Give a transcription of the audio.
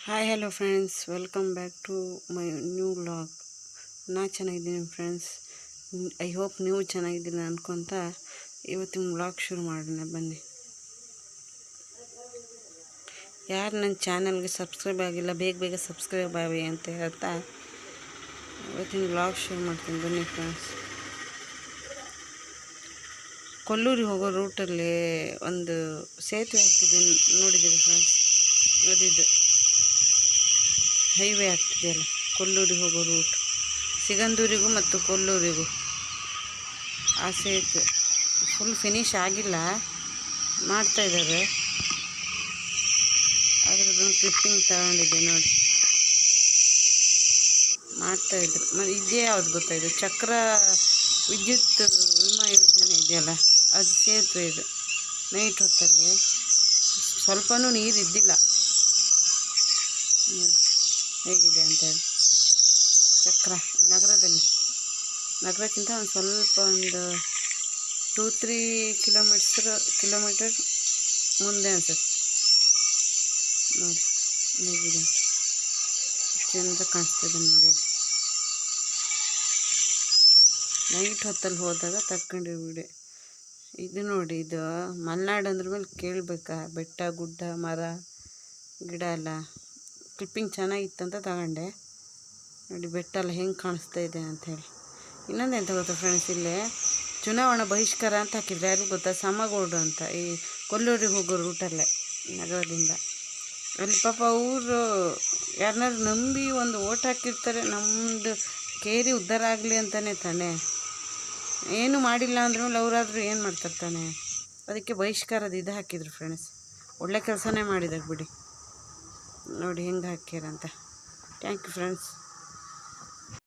Hi hello friends, welcome back to my new vlog. ನಾನು ಚೆನ್ನಾಗಿದ್ದೀನಿ friends. I hope ನೀವು ಚೆನ್ನಾಗಿದ್ದೀನಿ ಅನ್ಕೊತ ಇವತ್ತಿನ ವ್ಲಾಗ್ ಶುರು ಮಾಡೋಣ ಬನ್ನಿ. ಯಾರು ನನ್ನ ಚಾನಲ್ಗೆ ಸಬ್ಸ್ಕ್ರೈಬ್ ಆಗಿಲ್ಲ ಬೇಗ ಸಬ್ಸ್ಕ್ರೈಬ್ ಆಗಿ ಅಂತ ಹೇಳ್ತಾ ಇವತ್ತಿನ ವ್ಲಾಗ್ ಶುರು ಮಾಡ್ತೀನಿ ಬನ್ನಿ ಫ್ರೆಂಡ್ಸ್. ಕೊಲ್ಲೂರಿಗೆ ಹೋಗೋ ರೂಟಲ್ಲಿ ಒಂದು ಸೇತುವೆ ಆಗ್ತಿದೆ ನೋಡಿದ್ದೀರಿ ಫ್ರೆಂಡ್ಸ್. ಓದಿದ್ದು ಹೈವೇ ಆಗ್ತಿದೆಯಲ್ಲ, ಕೊಲ್ಲೂರಿಗೆ ಹೋಗೋ ರೂಟ್, ಸಿಗಂದೂರಿಗೂ ಮತ್ತು ಕೊಲ್ಲೂರಿಗೂ ಆ ಸೇತುವೆ ಫುಲ್ ಫಿನಿಶ್ ಆಗಿಲ್ಲ, ಮಾಡ್ತಾಯಿದ್ದಾರೆ. ಅದ್ರದ್ದು ಕ್ಲಿಪ್ಪಿಂಗ್ ತಗೊಂಡಿದ್ದೆ ನೋಡಿ, ಮಾಡ್ತಾಯಿದ್ರು. ಮತ್ತು ಇದೇ ಯಾವ್ದು ಗೊತ್ತಾಯಿತು, ಚಕ್ರ ವಿದ್ಯುತ್ ವಿಮಾ ಯೋಜನೆ ಇದೆಯಲ್ಲ, ಅದು ಸೇತುವೆ ಇದು. ನೈಟ್ ಹೊತ್ತಲ್ಲಿ ಸ್ವಲ್ಪನೂ ನೀರು ಇದ್ದಿಲ್ಲ, ಹೇಗಿದೆ ಅಂತೇಳಿ. ಚಕ್ರ ನಗರಕ್ಕಿಂತ ಒಂದು ಸ್ವಲ್ಪ ಒಂದು 2-3 ಕಿಲೋಮೀಟರ್ ಮುಂದೆ ಅನ್ಸುತ್ತೆ ನೋಡಿ. ಹೇಗಿದೆ ಚಂದ ಕಾಣಿಸ್ತದೆ ನೋಡಿ. ನೈಟ್ ಹೊತ್ತಲ್ಲಿ ಹೋದಾಗ ತಕ್ಕೊಂಡಿರೋ ವಿಡಿಯೋ ಇದು ನೋಡಿ. ಇದು ಮಲೆನಾಡು ಅಂದ್ರ ಮೇಲೆ ಕೇಳಬೇಕಾ, ಬೆಟ್ಟ ಗುಡ್ಡ ಮರ ಗಿಡ ಎಲ್ಲ. ಕ್ಲಿಪ್ಪಿಂಗ್ ಚೆನ್ನಾಗಿತ್ತಂತ ತಗೊಂಡೆ ನೋಡಿ. ಬೆಟ್ಟ ಎಲ್ಲ ಹೆಂಗೆ ಕಾಣಿಸ್ತಾ ಇದೆ ಅಂಥೇಳಿ. ಇನ್ನೊಂದು ಎಂತ ಗೊತ್ತಾ ಫ್ರೆಂಡ್ಸ್, ಇಲ್ಲೇ ಚುನಾವಣಾ ಬಹಿಷ್ಕಾರ ಅಂತ ಹಾಕಿದ್ರೆ ಯಾರಿಗೂ ಗೊತ್ತಾ, ಸಮಗೋಡು ಅಂತ, ಈ ಕೊಲ್ಲೂರಿಗೆ ಹೋಗೋ ರೂಟಲ್ಲೇ ನಗರದಿಂದ. ಅಲ್ಲಿ ಪಾಪ ಅವರು ಯಾರನ್ನಾರು ನಂಬಿ ಒಂದು ಓಟ್ ಹಾಕಿರ್ತಾರೆ, ನಮ್ಮದು ಕೇರಿ ಉದ್ಧಾರ ಆಗಲಿ ಅಂತಲೇ ತಾನೆ. ಏನು ಮಾಡಿಲ್ಲ ಅಂದ್ರೂ ಅವರಾದರೂ ಏನು ಮಾಡ್ತಾರೆ ತಾನೆ. ಅದಕ್ಕೆ ಬಹಿಷ್ಕಾರದ ಇದು ಹಾಕಿದ್ರು ಫ್ರೆಂಡ್ಸ್. ಒಳ್ಳೆ ಕೆಲಸನೇ ಮಾಡಿದಾಗ ಬಿಡಿ. ನೋಡಿ ಹೆಂಗೆ ಹಾಕ್ಯಾರಂತ. Thank you friends.